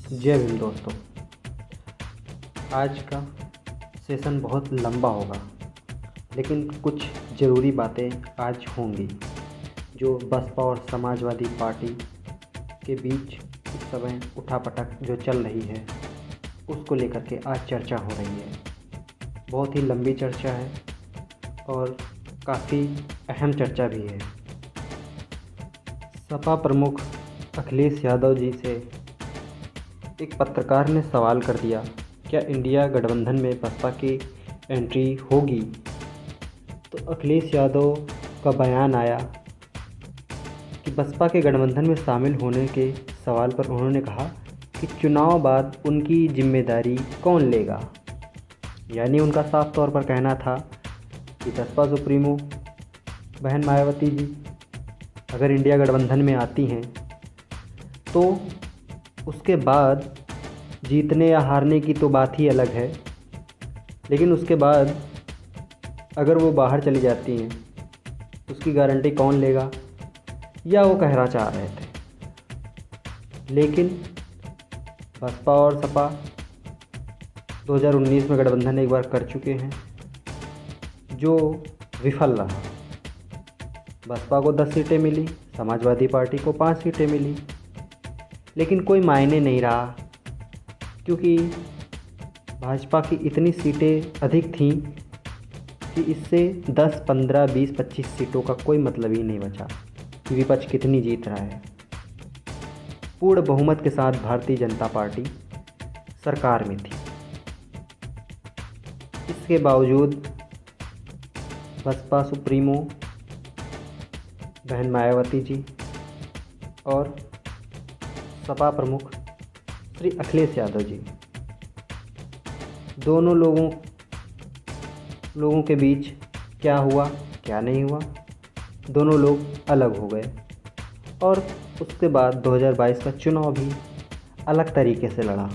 जय भीम दोस्तों। आज का सेशन बहुत लंबा होगा, लेकिन कुछ ज़रूरी बातें आज होंगी जो बसपा और समाजवादी पार्टी के बीच इस समय उठापटक जो चल रही है उसको लेकर के आज चर्चा हो रही है। बहुत ही लंबी चर्चा है और काफ़ी अहम चर्चा भी है। सपा प्रमुख अखिलेश यादव जी से एक पत्रकार ने सवाल कर दिया, क्या इंडिया गठबंधन में बसपा की एंट्री होगी? तो अखिलेश यादव का बयान आया कि बसपा के गठबंधन में शामिल होने के सवाल पर उन्होंने कहा कि चुनाव बाद उनकी जिम्मेदारी कौन लेगा। यानी उनका साफ तौर पर कहना था कि बसपा सुप्रीमो बहन मायावती जी अगर इंडिया गठबंधन में आती हैं तो उसके बाद जीतने या हारने की तो बात ही अलग है, लेकिन उसके बाद अगर वो बाहर चली जाती हैं तो उसकी गारंटी कौन लेगा, या वो कहना चाह रहे थे। लेकिन बसपा और सपा 2019 में गठबंधन एक बार कर चुके हैं जो विफल रहा। बसपा को 10 सीटें मिली, समाजवादी पार्टी को 5 सीटें मिली, लेकिन कोई मायने नहीं रहा क्योंकि भाजपा की इतनी सीटें अधिक थीं कि इससे 10, 15, 20, 25 सीटों का कोई मतलब ही नहीं बचा कि विपक्ष कितनी जीत रहा है। पूर्ण बहुमत के साथ भारतीय जनता पार्टी सरकार में थी। इसके बावजूद बसपा सुप्रीमो बहन मायावती जी और सपा प्रमुख श्री अखिलेश यादव जी दोनों लोगों के बीच क्या हुआ क्या नहीं हुआ, दोनों लोग अलग हो गए और उसके बाद 2022 का चुनाव भी अलग तरीके से लड़ा।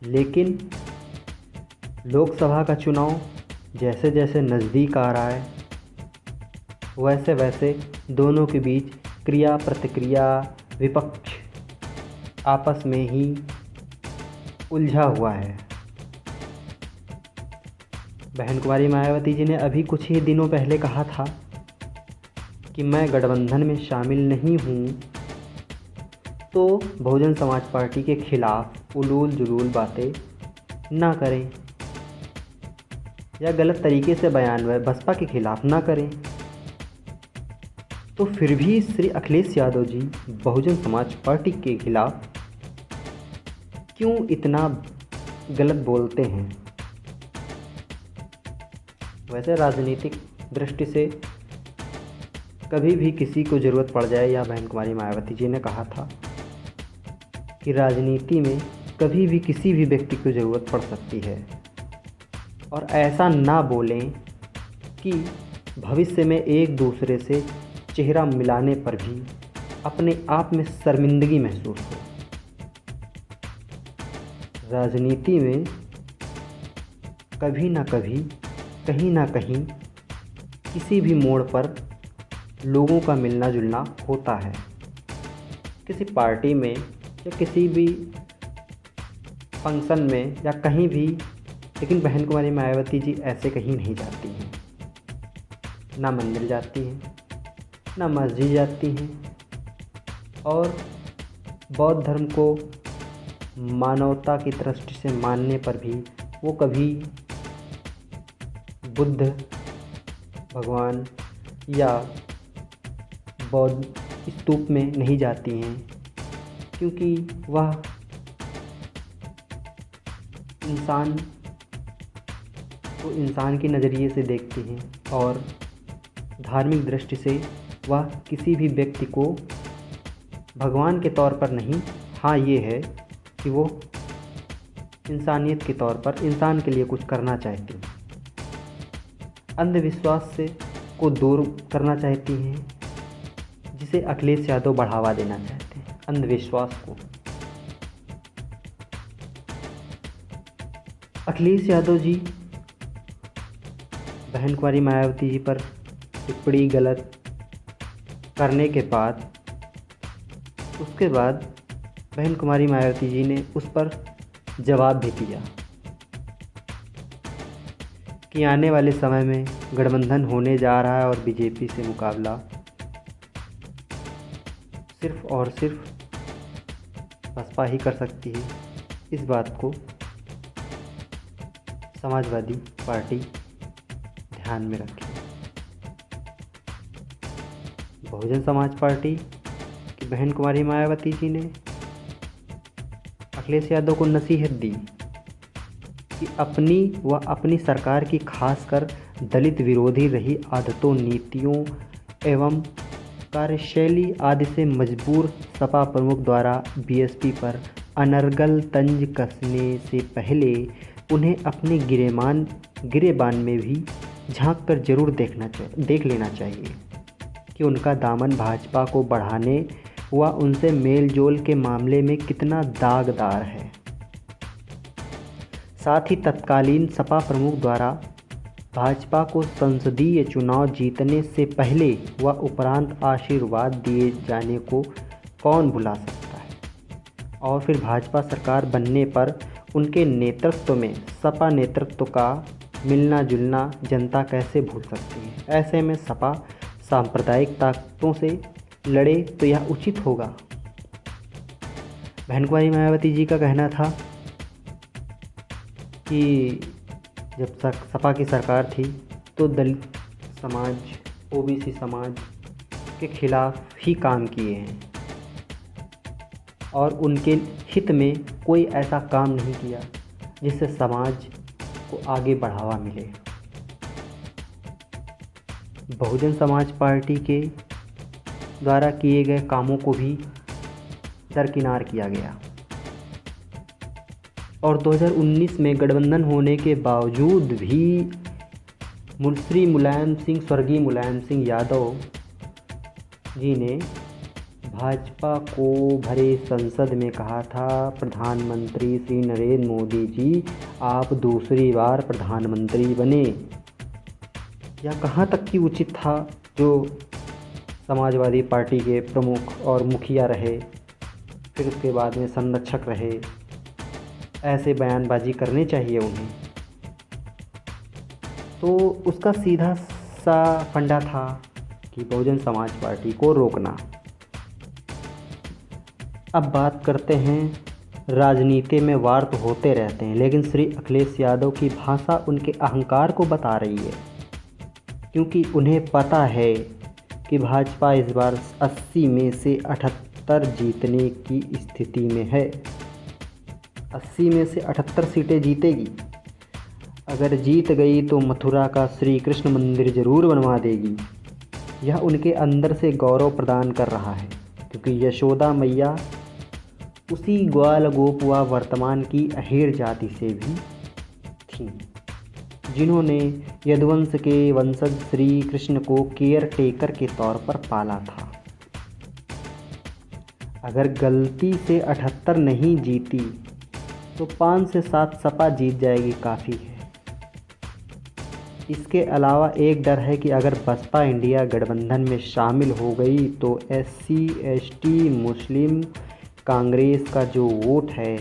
लेकिन लोकसभा का चुनाव जैसे जैसे नज़दीक आ रहा है वैसे वैसे दोनों के बीच क्रिया प्रतिक्रिया विपक्ष आपस में ही उलझा हुआ है। बहन कुमारी मायावती जी ने अभी कुछ ही दिनों पहले कहा था कि मैं गठबंधन में शामिल नहीं हूँ, तो बहुजन समाज पार्टी के खिलाफ उलूल जुलूल बातें ना करें या गलत तरीके से बयान बसपा के खिलाफ ना करें। तो फिर भी श्री अखिलेश यादव जी बहुजन समाज पार्टी के खिलाफ क्यों इतना गलत बोलते हैं? वैसे राजनीतिक दृष्टि से कभी भी किसी को ज़रूरत पड़ जाए, या बहन कुमारी मायावती जी ने कहा था कि राजनीति में कभी भी किसी भी व्यक्ति को ज़रूरत पड़ सकती है, और ऐसा ना बोलें कि भविष्य में एक दूसरे से चेहरा मिलाने पर भी अपने आप में शर्मिंदगी महसूस हो। राजनीति में कभी ना कभी कहीं ना कहीं किसी भी मोड़ पर लोगों का मिलना जुलना होता है, किसी पार्टी में या किसी भी फंक्शन में या कहीं भी। लेकिन बहन कुमारी मायावती जी ऐसे कहीं नहीं जाती हैं, ना मंदिर जाती हैं ना मस्जिद जाती हैं, और बौद्ध धर्म को मानवता की दृष्टि से मानने पर भी वो कभी बुद्ध भगवान या बौद्ध स्तूप में नहीं जाती हैं, क्योंकि वह इंसान को इंसान के नज़रिए से देखती हैं और धार्मिक दृष्टि से वह किसी भी व्यक्ति को भगवान के तौर पर नहीं, हाँ ये है कि वो इंसानियत के तौर पर इंसान के लिए कुछ करना चाहती हैं। अंधविश्वास से को दूर करना चाहती हैं, जिसे अखिलेश यादव बढ़ावा देना चाहते हैं, अंधविश्वास को। अखिलेश यादव जी बहन कुमारी मायावती जी पर टिप्पणी गलत करने के बाद उसके बाद बहन कुमारी मायावती जी ने उस पर जवाब भी दिया कि आने वाले समय में गठबंधन होने जा रहा है और बीजेपी से मुकाबला सिर्फ और सिर्फ बसपा ही कर सकती है। इस बात को समाजवादी पार्टी ध्यान में रखे। बहुजन समाज पार्टी की बहन कुमारी मायावती जी ने अखिलेश यादव को नसीहत दी कि अपनी सरकार की खासकर दलित विरोधी रही आदतों, नीतियों एवं कार्यशैली आदि से मजबूर सपा प्रमुख द्वारा बीएसपी पर अनर्गल तंज कसने से पहले उन्हें अपने गिरेबान में भी झांक कर जरूर देख लेना चाहिए कि उनका दामन भाजपा को बढ़ाने व उनसे मेल जोल के मामले में कितना दागदार है। साथ ही तत्कालीन सपा प्रमुख द्वारा भाजपा को संसदीय चुनाव जीतने से पहले व उपरांत आशीर्वाद दिए जाने को कौन भुला सकता है, और फिर भाजपा सरकार बनने पर उनके नेतृत्व में सपा नेतृत्व का मिलना जुलना जनता कैसे भूल सकती है। ऐसे में सपा सांप्रदायिक ताकतों से लड़े तो यह उचित होगा। बहन कुमारी मायावती जी का कहना था कि जब तक सपा की सरकार थी तो दलित समाज, ओबीसी समाज के खिलाफ ही काम किए हैं और उनके हित में कोई ऐसा काम नहीं किया जिससे समाज को आगे बढ़ावा मिले। बहुजन समाज पार्टी के द्वारा किए गए कामों को भी दरकिनार किया गया और 2019 में गठबंधन होने के बावजूद भी स्वर्गीय मुलायम सिंह यादव जी ने भाजपा को भरे संसद में कहा था, प्रधानमंत्री श्री नरेंद्र मोदी जी आप दूसरी बार प्रधानमंत्री बने। यह कहाँ तक की उचित था? जो समाजवादी पार्टी के प्रमुख और मुखिया रहे, फिर उसके बाद में संरक्षक रहे, ऐसे बयानबाजी करने चाहिए उन्हें। तो उसका सीधा सा फंडा था कि बहुजन समाज पार्टी को रोकना। अब बात करते हैं, राजनीति में वार तो होते रहते हैं, लेकिन श्री अखिलेश यादव की भाषा उनके अहंकार को बता रही है, क्योंकि उन्हें पता है कि भाजपा इस बार 80 में से 78 जीतने की स्थिति में है। 80 में से 78 सीटें जीतेगी। अगर जीत गई तो मथुरा का श्री कृष्ण मंदिर जरूर बनवा देगी। यह उनके अंदर से गौरव प्रदान कर रहा है, क्योंकि यशोदा मैया उसी ग्वाल गोप व वर्तमान की अहेर जाति से भी थीं, जिन्होंने यदुवंश के वंशज श्री कृष्ण को केयर टेकर के तौर पर पाला था। अगर गलती से 78 नहीं जीती तो 5 से 7 सपा जीत जाएगी, काफ़ी है। इसके अलावा एक डर है कि अगर बसपा इंडिया गठबंधन में शामिल हो गई तो SC ST मुस्लिम कांग्रेस का जो वोट है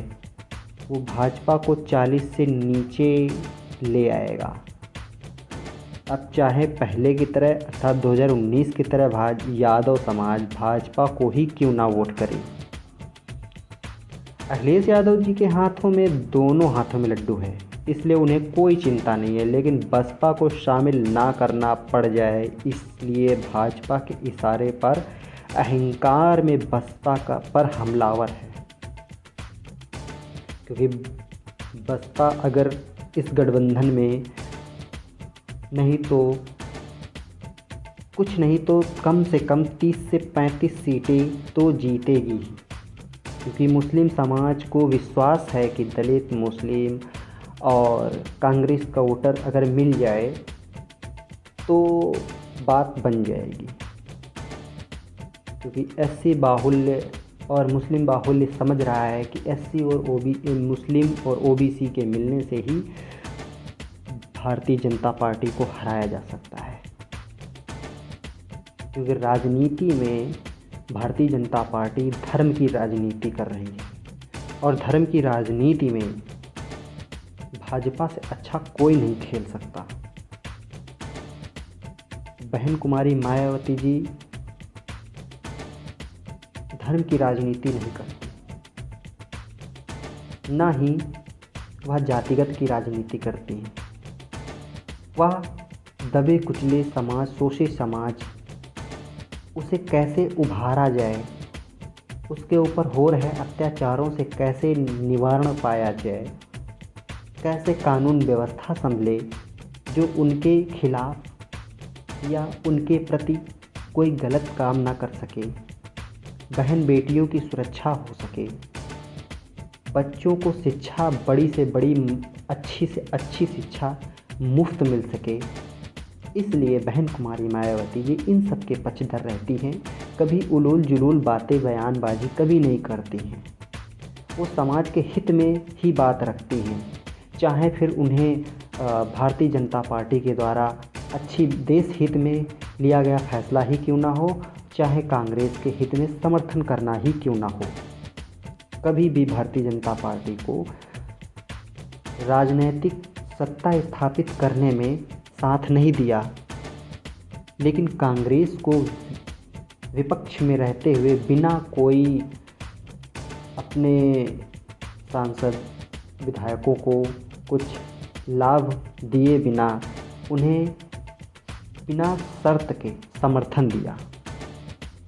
वो भाजपा को 40 से नीचे ले आएगा। अब चाहे पहले की तरह अर्थात 2019 की तरह यादव समाज भाजपा को ही क्यों ना वोट करे। अखिलेश यादव जी के हाथों में दोनों हाथों में लड्डू है, इसलिए उन्हें कोई चिंता नहीं है, लेकिन बसपा को शामिल ना करना पड़ जाए इसलिए भाजपा के इशारे पर अहंकार में बसपा का पर हमलावर है। क्योंकि बसपा अगर इस गठबंधन में कुछ नहीं तो कम से कम 30 से 35 सीटें तो जीतेगी, क्योंकि मुस्लिम समाज को विश्वास है कि दलित, मुस्लिम और कांग्रेस का वोटर अगर मिल जाए तो बात बन जाएगी। क्योंकि SC बाहुल्य और मुस्लिम बाहुल्य समझ रहा है कि SC और मुस्लिम और OBC के मिलने से ही भारतीय जनता पार्टी को हराया जा सकता है। क्योंकि राजनीति में भारतीय जनता पार्टी धर्म की राजनीति कर रही है और धर्म की राजनीति में भाजपा से अच्छा कोई नहीं खेल सकता। बहन कुमारी मायावती जी धर्म की राजनीति नहीं करती, ना ही वह जातिगत की राजनीति करती हैं। वह दबे कुचले समाज, शोषित समाज, उसे कैसे उभारा जाए, उसके ऊपर हो रहे अत्याचारों से कैसे निवारण पाया जाए, कैसे कानून व्यवस्था संभले जो उनके खिलाफ या उनके प्रति कोई गलत काम ना कर सके, बहन बेटियों की सुरक्षा हो सके, बच्चों को शिक्षा बड़ी से बड़ी, अच्छी से अच्छी शिक्षा मुफ्त मिल सके। इसलिए बहन कुमारी मायावती जी इन सब के पक्षधर रहती हैं। कभी उलूल जुलूल बातें, बयानबाजी कभी नहीं करती हैं। वो समाज के हित में ही बात रखती हैं, चाहे फिर उन्हें भारतीय जनता पार्टी के द्वारा अच्छी देश हित में लिया गया फैसला ही क्यों ना हो, चाहे कांग्रेस के हित में समर्थन करना ही क्यों ना हो। कभी भी भारतीय जनता पार्टी को राजनीतिक सत्ता स्थापित करने में साथ नहीं दिया, लेकिन कांग्रेस को विपक्ष में रहते हुए बिना कोई अपने सांसद विधायकों को कुछ लाभ दिए बिना उन्हें बिना शर्त के समर्थन दिया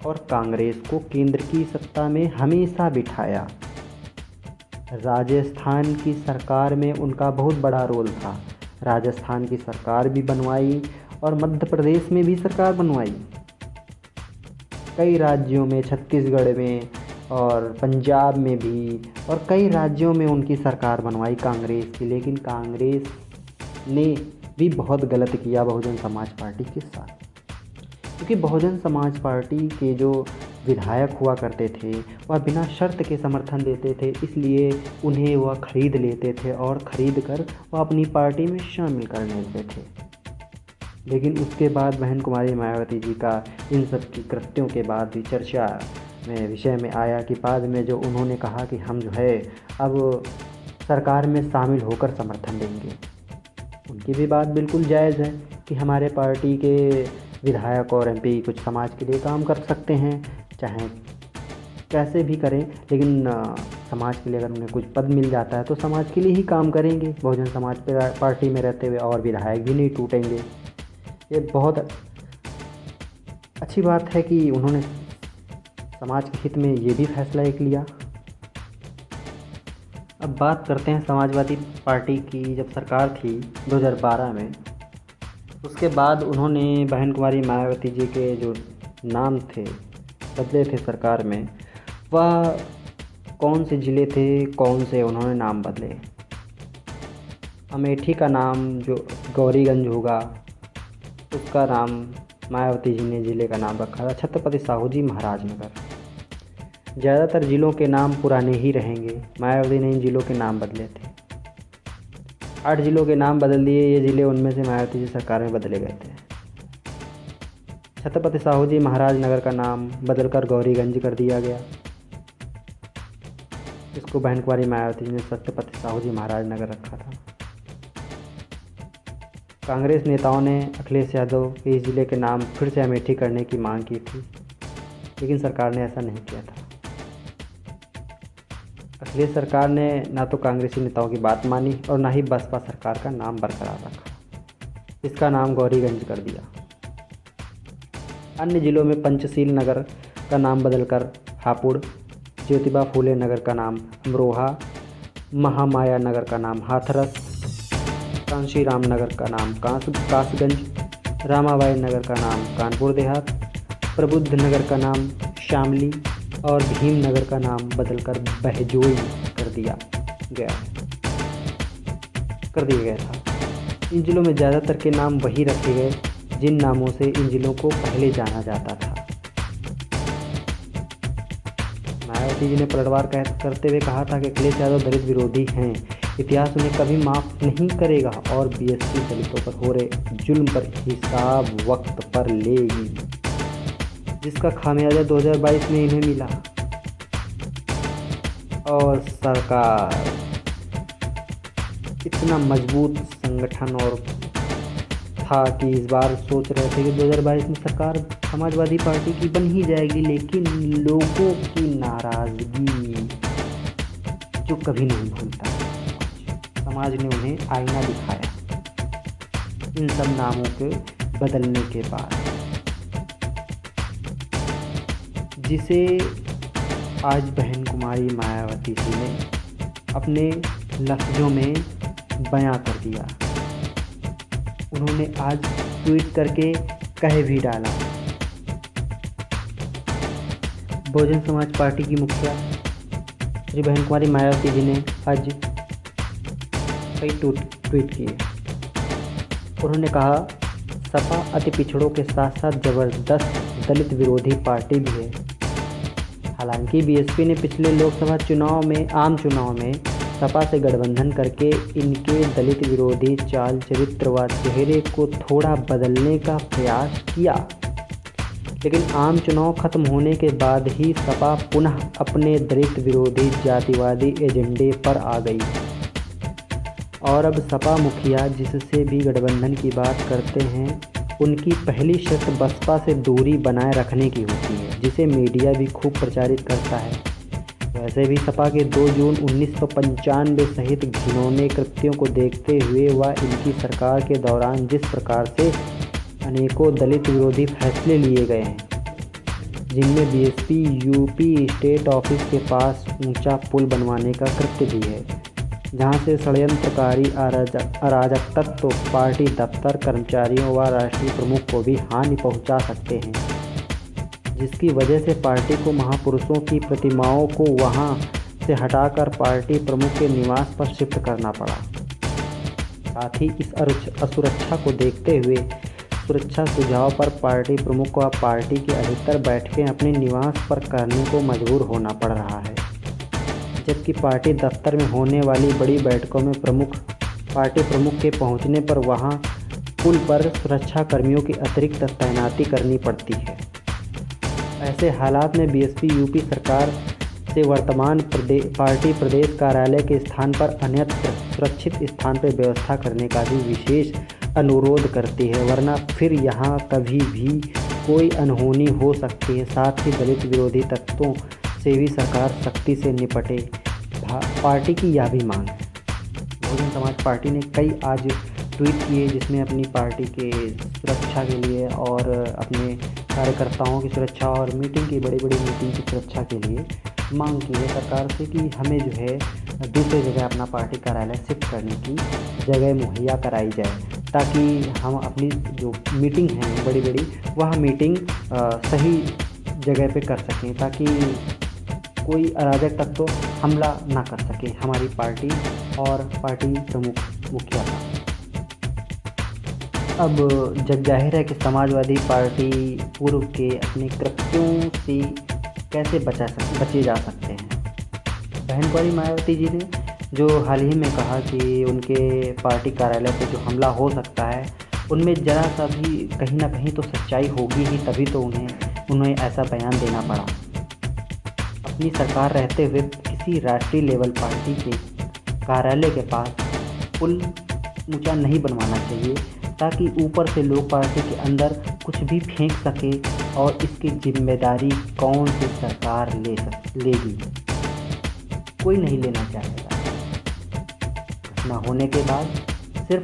और कांग्रेस को केंद्र की सत्ता में हमेशा बिठाया। राजस्थान की सरकार में उनका बहुत बड़ा रोल था। राजस्थान की सरकार भी बनवाई और मध्य प्रदेश में भी सरकार बनवाई। कई राज्यों में, छत्तीसगढ़ में और पंजाब में भी और कई राज्यों में उनकी सरकार बनवाई कांग्रेस की। लेकिन कांग्रेस ने भी बहुत गलत किया बहुजन समाज पार्टी के साथ, क्योंकि बहुजन समाज पार्टी के जो विधायक हुआ करते थे वह बिना शर्त के समर्थन देते थे, इसलिए उन्हें वह खरीद लेते थे और ख़रीद कर वह अपनी पार्टी में शामिल कर लेते थे। लेकिन उसके बाद बहन कुमारी मायावती जी का इन सब की कृत्यों के बाद भी चर्चा में विषय में आया कि बाद में जो उन्होंने कहा कि हम जो है अब सरकार में शामिल होकर समर्थन देंगे। उनकी भी बात बिल्कुल जायज़ है कि हमारे पार्टी के विधायक और एमपी कुछ समाज के लिए काम कर सकते हैं, चाहे कैसे भी करें, लेकिन समाज के लिए अगर उन्हें कुछ पद मिल जाता है तो समाज के लिए ही काम करेंगे। बहुजन समाज पार्टी में रहते हुए और विधायक भी नहीं टूटेंगे। ये बहुत अच्छी बात है कि उन्होंने समाज के हित में ये भी फैसला एक लिया। अब बात करते हैं समाजवादी पार्टी की। जब सरकार थी 2012 में, उसके बाद उन्होंने बहन कुमारी मायावती जी के जो नाम थे बदले थे सरकार में। वह कौन से ज़िले थे, कौन से उन्होंने नाम बदले। अमेठी का नाम जो गौरीगंज होगा उसका नाम मायावती जी ने ज़िले का नाम रखा था छत्रपति साहू जी महाराज नगर। ज़्यादातर ज़िलों के नाम पुराने ही रहेंगे, मायावती ने इन ज़िलों के नाम बदले थे। 8 ज़िलों के नाम बदल दिए। ये ज़िले उनमें से मायावती जी सरकार में बदले गए थे। छत्रपति साहू जी महाराज नगर का नाम बदलकर गौरीगंज कर दिया गया। इसको बहन कुमारी मायावती जी ने छत्रपति साहू जी महाराज नगर रखा था। कांग्रेस नेताओं ने अखिलेश यादव के इस ज़िले के नाम फिर से अमेठी करने की मांग की थी, लेकिन सरकार ने ऐसा नहीं किया था। अखिलेश सरकार ने ना तो कांग्रेसी नेताओं की बात मानी और ना ही बसपा सरकार का नाम बरकरार रखा। इसका नाम गौरीगंज कर दिया। अन्य ज़िलों में पंचशील नगर का नाम बदलकर हापुड़, ज्योतिबा फूले नगर का नाम अमरोहा, महामाया नगर का नाम हाथरस, कांशीराम नगर का नाम कासगंज, रामाबाई नगर का नाम कानपुर देहात, प्रबुद्ध नगर का नाम शामली और भीम नगर का नाम बदलकर बहजोई कर दिया गया था। इन ज़िलों में ज़्यादातर के नाम वही रखे गए जिन नामों से इन ज़िलों को पहले जाना जाता था। मायावती जी ने पलटवार करते हुए कहा था कि अखिलेश यादव दलित विरोधी हैं, इतिहास उन्हें कभी माफ़ नहीं करेगा और बीएसपी दलितों पर हो रहे जुल्म पर हिसाब वक्त पर लेगी। जिसका खामियाजा 2022 में इन्हें मिला। और सरकार इतना मजबूत संगठन और था कि इस बार सोच रहे थे कि 2022 में सरकार समाजवादी पार्टी की बन ही जाएगी, लेकिन लोगों की नाराज़गी जो कभी नहीं भूलता, समाज ने उन्हें आईना दिखाया इन सब नामों के बदलने के बाद, जिसे आज बहन कुमारी मायावती जी ने अपने लफ्ज़ों में बयां कर दिया। उन्होंने आज ट्वीट करके कह भी डाला। बहुजन समाज पार्टी की मुखिया श्री बहन कुमारी मायावती जी ने आज कई ट्वीट किए। उन्होंने कहा, सपा अति पिछड़ों के साथ साथ जबरदस्त दलित विरोधी पार्टी भी है। हालांकि बीएसपी ने पिछले लोकसभा चुनाव में आम चुनाव में सपा से गठबंधन करके इनके दलित विरोधी चाल चरित्र व चेहरे को थोड़ा बदलने का प्रयास किया, लेकिन आम चुनाव खत्म होने के बाद ही सपा पुनः अपने दलित विरोधी जातिवादी एजेंडे पर आ गई। और अब सपा मुखिया जिससे भी गठबंधन की बात करते हैं, उनकी पहली शर्त बसपा से दूरी बनाए रखने की होती है, जिसे मीडिया भी खूब प्रचारित करता है। वैसे भी सपा के 2 जून 1995 सहित घिनौने कृत्यों को देखते हुए व इनकी सरकार के दौरान जिस प्रकार से अनेकों दलित विरोधी फैसले लिए गए हैं, जिनमें बीएसपी यूपी स्टेट ऑफिस के पास ऊंचा पुल बनवाने का कृत्य भी है, जहां से षड्यंत्रकारी अराजक तत्व पार्टी दफ्तर, कर्मचारियों व राष्ट्रीय प्रमुख को भी हानि पहुंचा सकते हैं, जिसकी वजह से पार्टी को महापुरुषों की प्रतिमाओं को वहां से हटाकर पार्टी प्रमुख के निवास पर शिफ्ट करना पड़ा। साथ ही इस असुरक्षा को देखते हुए सुरक्षा सुझाव पर पार्टी प्रमुख को अब पार्टी की अधिकतर बैठकें अपने निवास पर करने को मजबूर होना पड़ रहा है, जबकि पार्टी दफ्तर में होने वाली बड़ी बैठकों में पार्टी प्रमुख के पहुंचने पर वहां पुल पर सुरक्षा कर्मियों की अतिरिक्त तैनाती करनी पड़ती है। ऐसे हालात में बीएसपी यूपी सरकार से वर्तमान पार्टी प्रदेश कार्यालय के स्थान पर अन्यत्र सुरक्षित स्थान पर व्यवस्था करने का भी विशेष अनुरोध करती है, वरना फिर यहाँ कभी भी कोई अनहोनी हो सकती है। साथ ही दलित विरोधी तत्वों से भी सरकार सख्ती से निपटे, पार्टी की यह भी मांग है। बहुजन समाज पार्टी ने कई आज ट्वीट किए, जिसमें अपनी पार्टी के सुरक्षा के लिए और अपने कार्यकर्ताओं की सुरक्षा और मीटिंग की बड़ी मीटिंग की सुरक्षा के लिए मांग की है सरकार से कि हमें जो है दूसरी जगह अपना पार्टी कार्यालय शिफ्ट करने की जगह मुहैया कराई जाए, ताकि हम अपनी जो मीटिंग है बड़ी वह मीटिंग सही जगह पे कर सकें, ताकि कोई अराजक तत्व हमला ना कर सके हमारी पार्टी और पार्टी प्रमुख मुखिया का। अब जग जाहिर है कि समाजवादी पार्टी पूर्व के अपने कृत्यों से कैसे बचे जा सकते हैं। बहन कुमारी मायावती जी ने जो हाल ही में कहा कि उनके पार्टी कार्यालय पे जो हमला हो सकता है, उनमें ज़रा सा भी कहीं ना कहीं तो सच्चाई होगी ही, तभी तो उन्हें ऐसा बयान देना पड़ा। अपनी सरकार रहते हुए किसी राष्ट्रीय लेवल पार्टी के कार्यालय के पास पुल ऊंचा नहीं बनवाना चाहिए, ताकि ऊपर से लोग पार्टी के अंदर कुछ भी फेंक सके, और इसकी जिम्मेदारी कौन सी सरकार लेगी? कोई नहीं लेना चाहेगा। घटना होने के बाद सिर्फ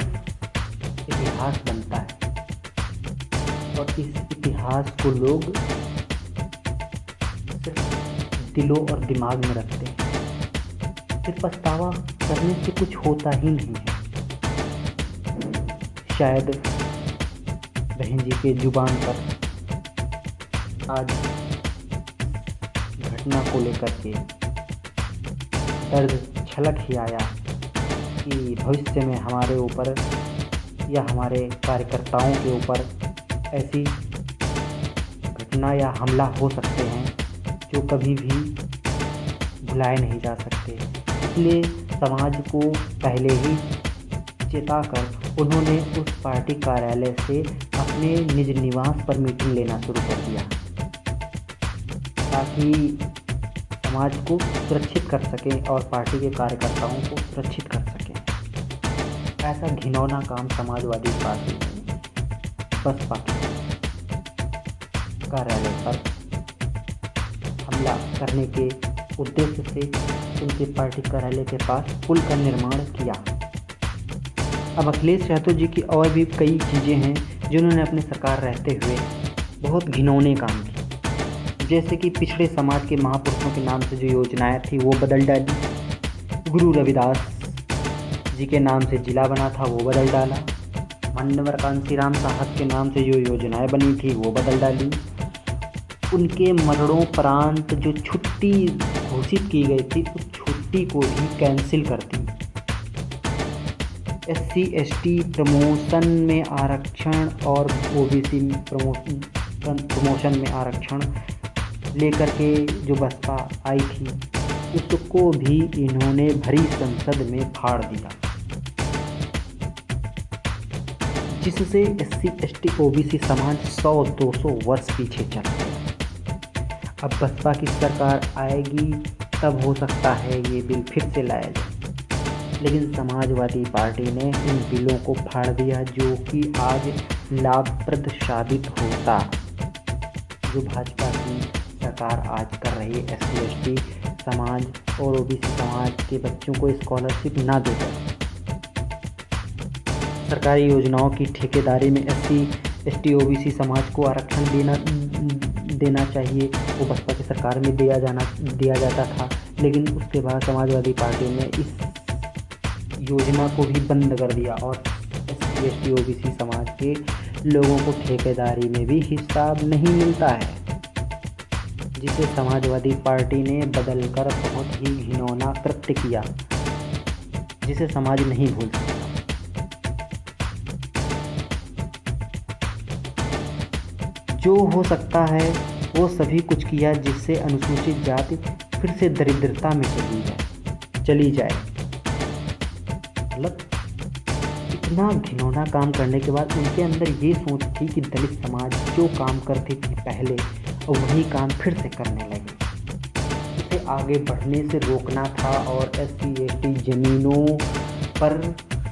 इतिहास बनता है, और इस इतिहास को लोग सिर्फ दिलों और दिमाग में रखते हैं। फिर पछतावा करने से कुछ होता ही नहीं है। शायद बहन जी के जुबान पर आज घटना को लेकर के दर्द छलक ही आया कि भविष्य में हमारे ऊपर या हमारे कार्यकर्ताओं के ऊपर ऐसी घटना या हमला हो सकते हैं जो कभी भी भुलाए नहीं जा सकते। इसलिए समाज को पहले ही चेताकर उन्होंने उस पार्टी कार्यालय से अपने निज निवास पर मीटिंग लेना शुरू कर दिया। ताकि समाज को सुरक्षित कर सकें और पार्टी के कार्यकर्ताओं को सुरक्षित कर सकें। ऐसा घिनौना काम समाजवादी पार्टी ने बसपा के कार्यालय पर हमला करने के उद्देश्य से उनके पार्टी कार्यालय के पास पुल का निर्माण किया। अब अखिलेश यादव जी की और भी कई चीज़ें हैं जिन्होंने अपने सरकार रहते हुए बहुत घिनौने काम किए, जैसे कि पिछड़े समाज के महापुरुषों के नाम से जो योजनाएं थी वो बदल डाली, गुरु रविदास जी के नाम से जिला बना था वो बदल डाला, माननीय कांशीराम साहब के नाम से जो योजनाएं बनी थी वो बदल डाली, उनके मरणोपरांत जो छुट्टी घोषित की गई थी उस छुट्टी को भी कैंसिल कर दी। SC/ST प्रमोशन में आरक्षण और OBC प्रमोशन में आरक्षण लेकर के जो बसपा आई थी उसको भी इन्होंने भरी संसद में फाड़ दिया, जिससे SC/ST OBC समाज 100-200 वर्ष पीछे चला गया। अब बसपा की सरकार आएगी तब हो सकता है ये बिल फिर से लाया जाए, लेकिन समाजवादी पार्टी ने इन बिलों को फाड़ दिया जो कि आज लाभप्रद साबित होता। जो भाजपा की सरकार आज कर रही है SC/ST समाज और OBC समाज के बच्चों को स्कॉलरशिप ना देकर सरकारी योजनाओं की ठेकेदारी में SC/ST OBC समाज को आरक्षण देना चाहिए, वो बसपा की सरकार में दिया जाता था। लेकिन उसके बाद समाजवादी पार्टी ने इस योजना को भी बंद कर दिया और SC/ST OBC समाज के लोगों को ठेकेदारी में भी हिस्सा नहीं मिलता है, जिसे समाजवादी पार्टी ने बदलकर बहुत ही घिनौना कृत्य किया, जिसे समाज नहीं भूल सकता। जो हो सकता है वो सभी कुछ किया, जिससे अनुसूचित जाति फिर से दरिद्रता में चली जाए। मतलब इतना घिनौना काम करने के बाद उनके अंदर ये सोच थी कि दलित समाज जो काम करती थी पहले और वही काम फिर से करने लगे, इसे आगे बढ़ने से रोकना था और SC/ST जमीनों पर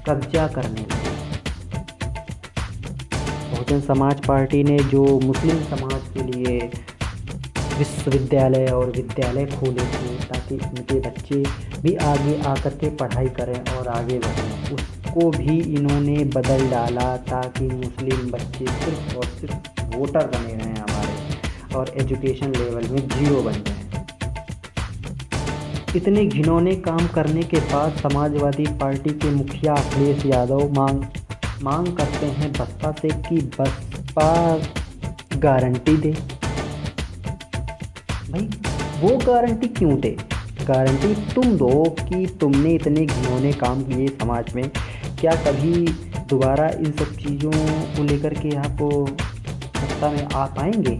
कब्जा करने लगे। बहुजन समाज पार्टी ने जो मुस्लिम समाज के लिए विश्वविद्यालय और विद्यालय खोले थे ताकि उनके बच्चे भी आगे आकर के पढ़ाई करें और आगे बढ़ें, उसको भी इन्होंने बदल डाला ताकि मुस्लिम बच्चे सिर्फ और सिर्फ वोटर बने रहें हमारे और एजुकेशन लेवल में 0 बन जाए। इतने घिनौने काम करने के बाद समाजवादी पार्टी के मुखिया अखिलेश यादव मांग करते हैं बसपा से कि बसपा गारंटी दे। भाई वो गारंटी क्यों दे? गारंटी तुम दो कि तुमने इतने घिनौने काम किए समाज में, क्या कभी दोबारा इन सब चीज़ों को लेकर के आप सत्ता में आ पाएंगे?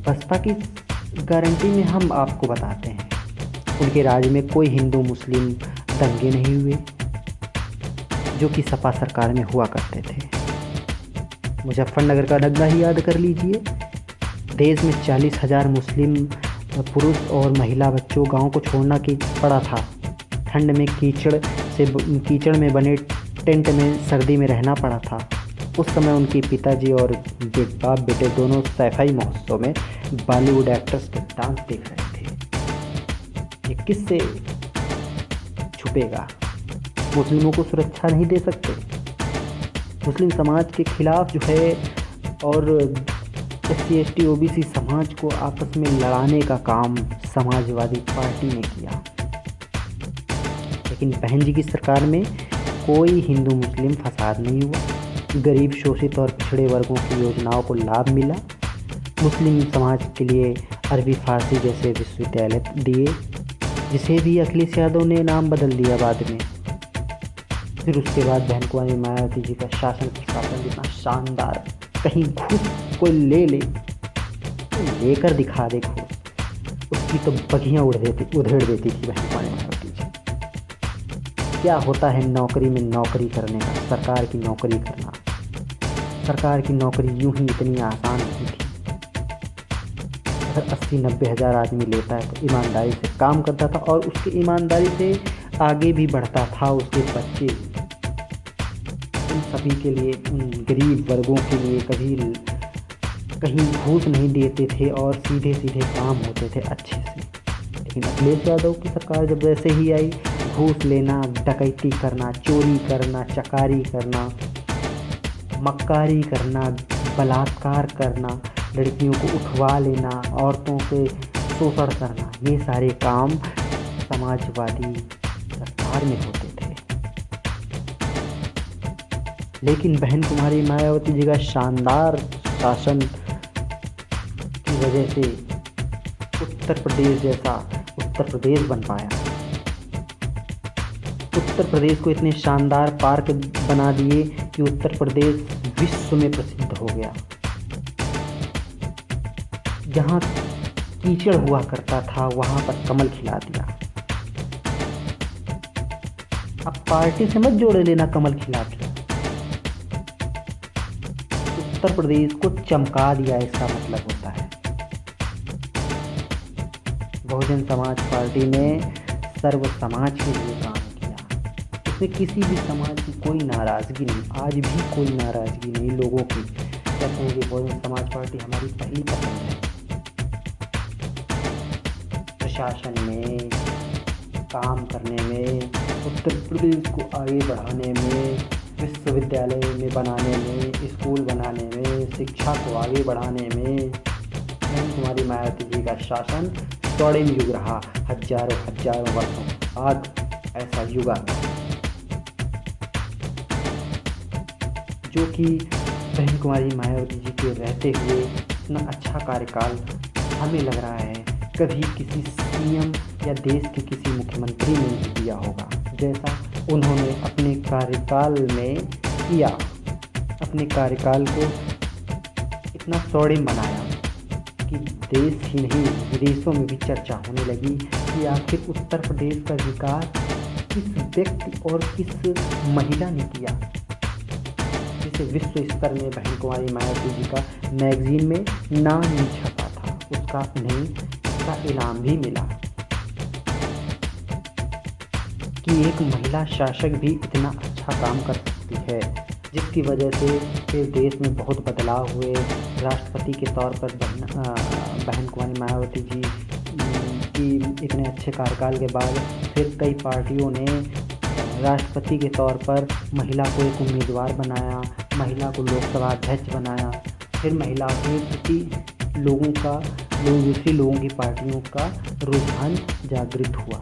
बसपा की गारंटी में हम आपको बताते हैं, उनके राज्य में कोई हिंदू मुस्लिम दंगे नहीं हुए जो कि सपा सरकार में हुआ करते थे। मुजफ्फरनगर का दंगा ही याद कर लीजिए। देश में 40,000 मुस्लिम पुरुष और महिला बच्चों गांव को छोड़ना पड़ा था। ठंड में कीचड़ में बने टेंट में सर्दी में रहना पड़ा था। उस समय उनके पिताजी और बाप बेटे दोनों सैफई महोत्सव में बॉलीवुड एक्टर्स के डांस देख रहे थे। ये किससे छुपेगा? मुस्लिमों को सुरक्षा नहीं दे सकते, मुस्लिम समाज के खिलाफ जो है, और SC/ST OBC समाज को आपस में लड़ाने का काम समाजवादी पार्टी ने किया। लेकिन बहन जी की सरकार में कोई हिंदू मुस्लिम फसाद नहीं हुआ। गरीब शोषित और पिछड़े वर्गों की योजनाओं को लाभ मिला। मुस्लिम समाज के लिए अरबी फारसी जैसे विश्वविद्यालय दिए, जिसे भी अखिलेश यादव ने नाम बदल दिया बाद में। फिर उसके बाद बहन कुमारी मायावती जी का शासन प्रशासन जितना शानदार, कहीं घूस कोई ले लेकर दिखा दे घूस, उसकी तो बगियाँ उधेड़ देती थी बहन कुमारी मायावती जी। क्या होता है नौकरी में नौकरी करने का, सरकार की नौकरी करना। सरकार की नौकरी यूं ही इतनी आसान नहीं थी। अगर 80-90 हज़ार आदमी लेता है तो ईमानदारी से काम करता था और उसकी ईमानदारी से आगे भी बढ़ता था उसके बच्चे। उन सभी के लिए, उन गरीब वर्गों के लिए कभी कहीं घूस नहीं देते थे और सीधे सीधे काम होते थे अच्छे से। लेकिन अखिलेश यादव की सरकार जब वैसे ही आई, घूस लेना, डकैती करना, चोरी करना, चकारी करना, मक्कारी करना, बलात्कार करना, लड़कियों को उठवा लेना, औरतों से शोषण करना, ये सारे काम समाजवादी सरकार में होते थे। लेकिन बहन कुमारी मायावती जी का शानदार शासन की वजह से उत्तर प्रदेश जैसा उत्तर प्रदेश बन पाया। उत्तर प्रदेश को इतने शानदार पार्क बना दिए कि उत्तर प्रदेश विश्व में प्रसिद्ध हो गया। जहाँ कीचड़ हुआ करता था वहाँ पर कमल खिला दिया। अब पार्टी से मत जोड़ लेना, कमल खिला दिया। उत्तर प्रदेश को चमका दिया, इसका मतलब होता है। बहुजन समाज पार्टी ने सर्व समाज के लिए काम किया। इसमें किसी भी समाज की कोई नाराज़गी नहीं, आज भी कोई नाराज़गी नहीं लोगों की। कहते हैं कि बहुजन समाज पार्टी हमारी पहली पसंद है। प्रशासन में, काम करने में, उत्तर प्रदेश को आगे बढ़ाने में, विश्वविद्यालय में बनाने में, स्कूल बनाने में, शिक्षा को आगे बढ़ाने में बहन कुमारी मायावती जी का शासन स्वर्णिम युग रहा। हजारों हजारों वर्षों बाद ऐसा युग आता है जो कि बहन कुमारी मायावती जी के रहते हुए इतना अच्छा कार्यकाल हमें लग रहा है कभी किसी सीएम या देश के किसी मुख्यमंत्री ने नहीं दिया होगा, जैसा उन्होंने अपने कार्यकाल में किया। अपने कार्यकाल को इतना स्वर्णिम बनाया कि देश ही नहीं विदेशों में भी चर्चा होने लगी कि आखिर उत्तर प्रदेश का विकास किस व्यक्ति और किस महिला ने किया, जिसे विश्व स्तर में बहन कुमारी मायावती जी का मैगजीन में नाम नहीं छपा था। उसका उन्हें इसका इनाम भी मिला कि एक महिला शासक भी इतना अच्छा काम कर सकती है, जिसकी वजह से फिर देश में बहुत बदलाव हुए। राष्ट्रपति के तौर पर बहन कुमारी मायावती जी की इतने अच्छे कार्यकाल के बाद फिर कई पार्टियों ने राष्ट्रपति के तौर पर महिला को एक उम्मीदवार बनाया, महिला को लोकसभा अध्यक्ष बनाया। फिर महिलाओं के प्रति दूसरी लोगों की पार्टियों का रुझान जागृत हुआ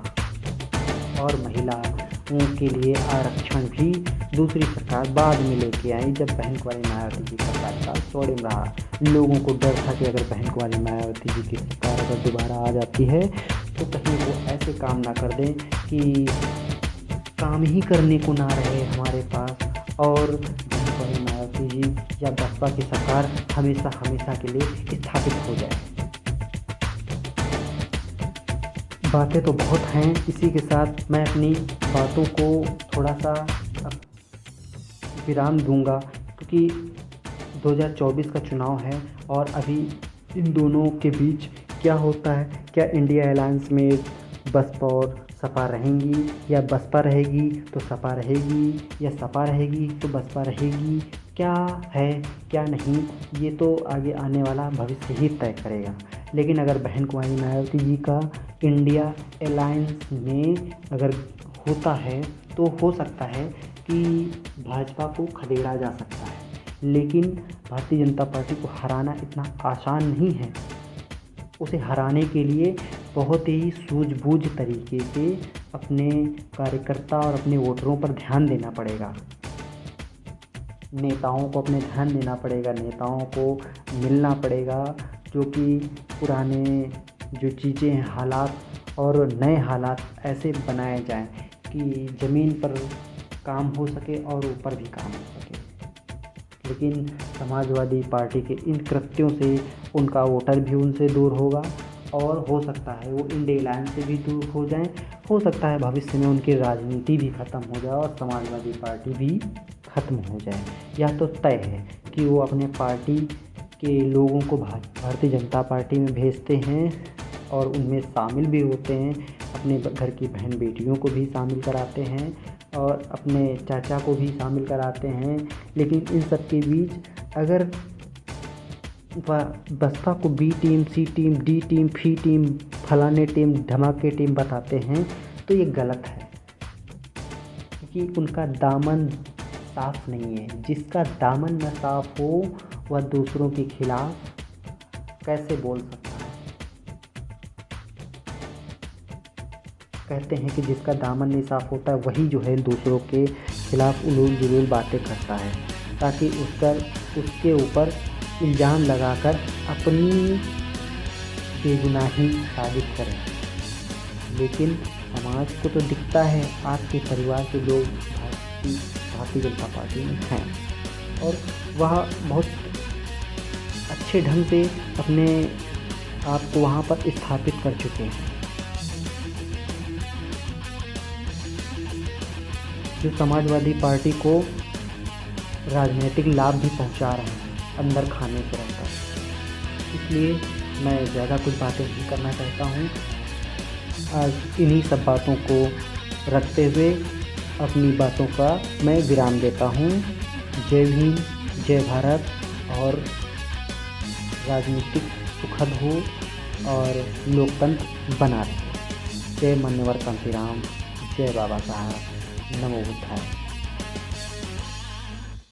और महिलाओं के लिए आरक्षण भी दूसरी सरकार बाद में लेके आई, जब बहन कुमारी मायावती जी का कार्यकाल स्वर्णिम रहा। लोगों को डर था कि अगर बहन कुमारी मायावती जी की सरकार अगर दोबारा आ जाती है तो कहीं वो ऐसे काम ना कर दें कि काम ही करने को ना रहे हमारे पास और बहन कुमारी मायावती जी या बसपा की सरकार हमेशा हमेशा के लिए स्थापित हो जाए। बातें तो बहुत हैं, इसी के साथ मैं अपनी बातों को थोड़ा सा विराम दूंगा, क्योंकि 2024 का चुनाव है और अभी इन दोनों के बीच क्या होता है। क्या इंडिया अलायंस में बसपा और सपा रहेंगी, या बसपा रहेगी तो सपा रहेगी, या सपा रहेगी तो बसपा रहेगी, क्या है क्या नहीं, ये तो आगे आने वाला भविष्य ही तय करेगा। लेकिन अगर बहन कुमारी मायावती जी का इंडिया अलायंस में अगर होता है तो हो सकता है कि भाजपा को खदेड़ा जा सकता है, लेकिन भारतीय जनता पार्टी को हराना इतना आसान नहीं है। उसे हराने के लिए बहुत ही सूझबूझ तरीके से अपने कार्यकर्ता और अपने वोटरों पर ध्यान देना पड़ेगा। नेताओं को अपने ध्यान देना पड़ेगा, नेताओं को मिलना पड़ेगा, जो कि पुराने जो चीज़ें हैं, हालात और नए हालात ऐसे बनाए जाएं कि ज़मीन पर काम हो सके और ऊपर भी काम हो सके। लेकिन समाजवादी पार्टी के इन कृत्यों से उनका वोटर भी उनसे दूर होगा और हो सकता है वो इंडिया अलायंस से भी दूर हो जाएं। हो सकता है भविष्य में उनकी राजनीति भी ख़त्म हो जाए और समाजवादी पार्टी भी ख़त्म हो जाए। यह तो तय है। कि वो अपने पार्टी के लोगों को भारतीय जनता पार्टी में भेजते हैं और उनमें शामिल भी होते हैं, अपने घर की बहन बेटियों को भी शामिल कराते हैं और अपने चाचा को भी शामिल कराते हैं। लेकिन इन सब के बीच अगर वह बसपा को बी टीम, सी टीम, डी टीम, फी टीम, फलाने टीम, धमाके टीम बताते हैं तो ये गलत है, क्योंकि उनका दामन साफ नहीं है। जिसका दामन न साफ हो वह दूसरों के खिलाफ कैसे बोल सकता है। कहते हैं कि जिसका दामन नहीं साफ होता वही जो है दूसरों के खिलाफ उलूल जुलूल बातें करता है, ताकि उसके ऊपर इल्ज़ाम लगाकर अपनी बेगुनाही साबित करें। लेकिन समाज को तो दिखता है आपके परिवार के लोग भारतीय जनता पार्टी में हैं और वह बहुत अच्छे ढंग से अपने आप को वहाँ पर स्थापित कर चुके हैं। जो समाजवादी पार्टी को राजनीतिक लाभ भी पहुँचा रहे हैं अंदर खाने से रहकर। इसलिए मैं ज़्यादा कुछ बातें नहीं करना चाहता हूँ। आज इन्हीं सब बातों को रखते हुए अपनी बातों का मैं विराम देता हूँ। जय भीम, जय भारत और राजनीतिक सुखद हो और लोकतंत्र बना रहे। जय मान्यवर कांशीराम, जय बाबा साहब, नमो बुद्धाय।